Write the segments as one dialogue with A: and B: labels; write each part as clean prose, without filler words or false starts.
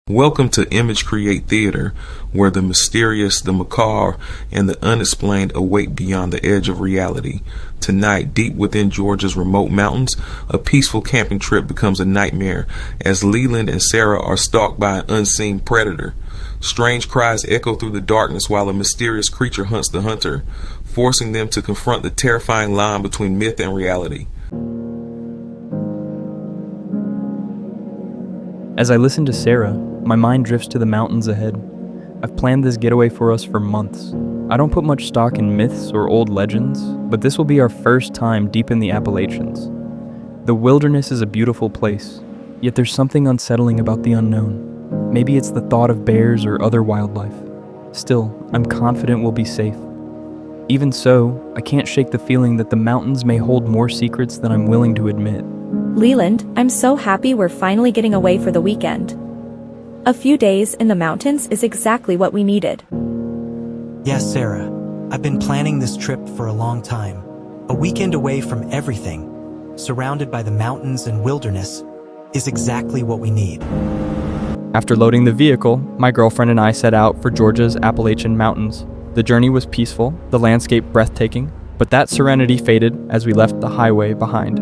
A: Welcome to Image Create Theater, where the mysterious, the macabre, and the unexplained await beyond the edge of reality. Tonight, deep within Georgia's remote mountains, a peaceful camping trip becomes a nightmare as Leland and Sarah are stalked by an unseen predator. Strange cries echo through the darkness while a mysterious creature hunts the hunter, forcing them to confront the terrifying line between myth and reality.
B: As I listen to Sarah, my mind drifts to the mountains ahead. I've planned this getaway for us for months. I don't put much stock in myths or old legends, but this will be our first time deep in the Appalachians. The wilderness is a beautiful place, yet there's something unsettling about the unknown. Maybe it's the thought of bears or other wildlife. Still, I'm confident we'll be safe. Even so, I can't shake the feeling that the mountains may hold more secrets than I'm willing to admit.
C: Leland, I'm so happy we're finally getting away for the weekend. A few days in the mountains is exactly what we needed.
D: Yes, Sarah. I've been planning this trip for a long time. A weekend away from everything, surrounded by the mountains and wilderness, is exactly what we need.
B: After loading the vehicle, my girlfriend and I set out for Georgia's Appalachian Mountains. The journey was peaceful, the landscape breathtaking, but that serenity faded as we left the highway behind.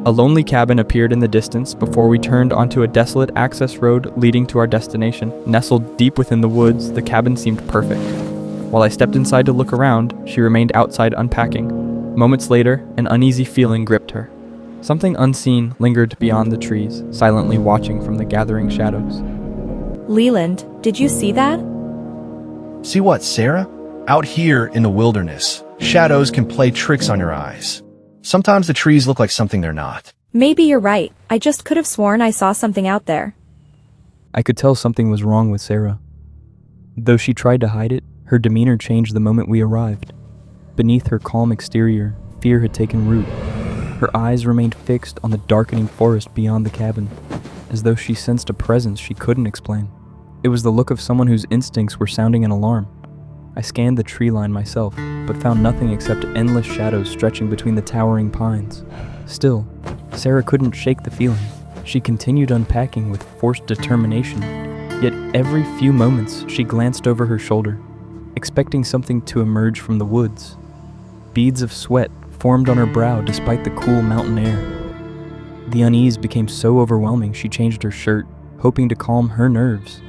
B: A lonely cabin appeared in the distance before we turned onto a desolate access road leading to our destination. Nestled deep within the woods, the cabin seemed perfect. While I stepped inside to look around, she remained outside unpacking. Moments later, an uneasy feeling gripped her. Something unseen lingered beyond the trees, silently watching from the gathering shadows.
C: Leland, did you see that?
E: See what, Sarah? Out here in the wilderness, shadows can play tricks on your eyes. Sometimes the trees look like something they're not.
C: Maybe you're right. I just could have sworn I saw something out there.
B: I could tell something was wrong with Sarah. Though she tried to hide it, her demeanor changed the moment we arrived. Beneath her calm exterior, fear had taken root. Her eyes remained fixed on the darkening forest beyond the cabin, as though she sensed a presence she couldn't explain. It was the look of someone whose instincts were sounding an alarm. I scanned the tree line myself, but found nothing except endless shadows stretching between the towering pines. Still, Sarah couldn't shake the feeling. She continued unpacking with forced determination, yet every few moments she glanced over her shoulder, expecting something to emerge from the woods. Beads of sweat formed on her brow despite the cool mountain air. The unease became so overwhelming she changed her shirt, hoping to calm her nerves.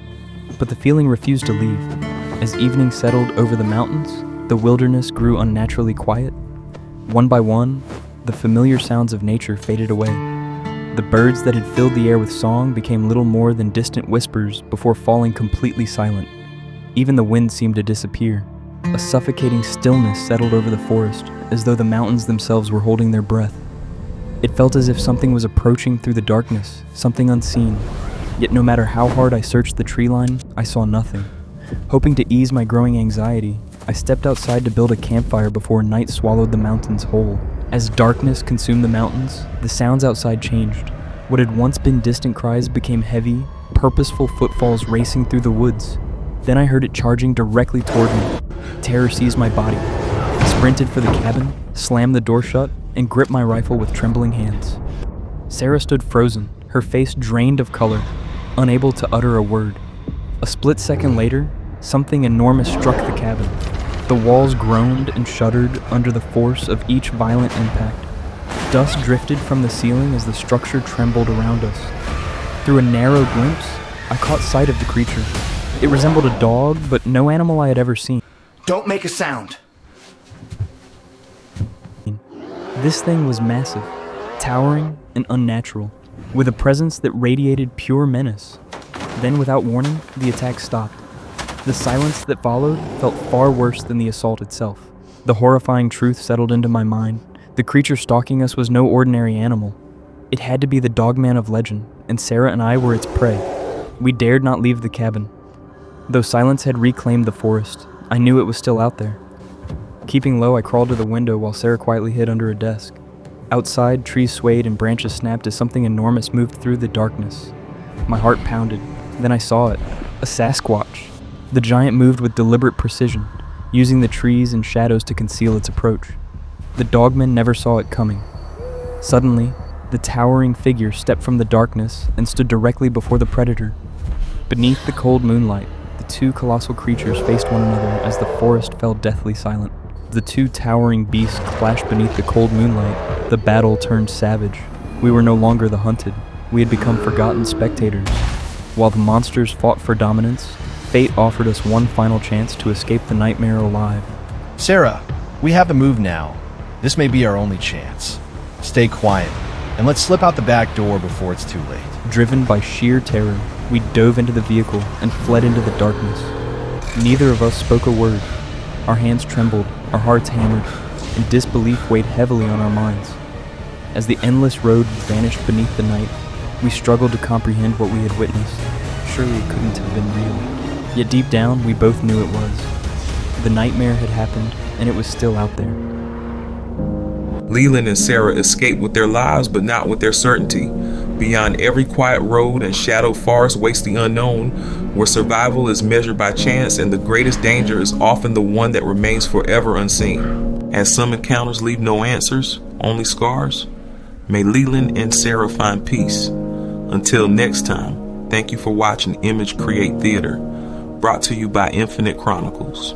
B: But the feeling refused to leave. As evening settled over the mountains, the wilderness grew unnaturally quiet. One by one, the familiar sounds of nature faded away. The birds that had filled the air with song became little more than distant whispers before falling completely silent. Even the wind seemed to disappear. A suffocating stillness settled over the forest, as though the mountains themselves were holding their breath. It felt as if something was approaching through the darkness, something unseen. Yet no matter how hard I searched the tree line, I saw nothing. Hoping to ease my growing anxiety, I stepped outside to build a campfire before night swallowed the mountains whole. As darkness consumed the mountains, the sounds outside changed. What had once been distant cries became heavy, purposeful footfalls racing through the woods. Then I heard it charging directly toward me. Terror seized my body. I sprinted for the cabin, slammed the door shut, and gripped my rifle with trembling hands. Sarah stood frozen, her face drained of color, unable to utter a word. A split second later, something enormous struck the cabin. The walls groaned and shuddered under the force of each violent impact. Dust drifted from the ceiling as the structure trembled around us. Through a narrow glimpse, I caught sight of the creature. It resembled a dog, but no animal I had ever seen.
F: Don't make a sound.
B: This thing was massive, towering and unnatural, with a presence that radiated pure menace. Then, without warning, the attack stopped. The silence that followed felt far worse than the assault itself. The horrifying truth settled into my mind. The creature stalking us was no ordinary animal. It had to be the dogman of legend, and Sarah and I were its prey. We dared not leave the cabin. Though silence had reclaimed the forest, I knew it was still out there. Keeping low, I crawled to the window while Sarah quietly hid under a desk. Outside, trees swayed and branches snapped as something enormous moved through the darkness. My heart pounded. Then I saw it. A Sasquatch. The giant moved with deliberate precision, using the trees and shadows to conceal its approach. The dogman never saw it coming. Suddenly, the towering figure stepped from the darkness and stood directly before the predator. Beneath the cold moonlight, the two colossal creatures faced one another as the forest fell deathly silent. The two towering beasts clashed beneath the cold moonlight. The battle turned savage. We were no longer the hunted. We had become forgotten spectators. While the monsters fought for dominance, fate offered us one final chance to escape the nightmare alive.
E: Sarah, we have to move now. This may be our only chance. Stay quiet, and let's slip out the back door before it's too late.
B: Driven by sheer terror, we dove into the vehicle and fled into the darkness. Neither of us spoke a word. Our hands trembled, our hearts hammered, and disbelief weighed heavily on our minds. As the endless road vanished beneath the night, we struggled to comprehend what we had witnessed. Surely it couldn't have been real. Yet deep down, we both knew it was. The nightmare had happened, and it was still out there.
A: Leland and Sarah escaped with their lives, but not with their certainty. Beyond every quiet road and shadowed forest waits the unknown, where survival is measured by chance and the greatest danger is often the one that remains forever unseen. As some encounters leave no answers, only scars, may Leland and Sarah find peace. Until next time, thank you for watching Image Create Theater, brought to you by Infinite Chronicles.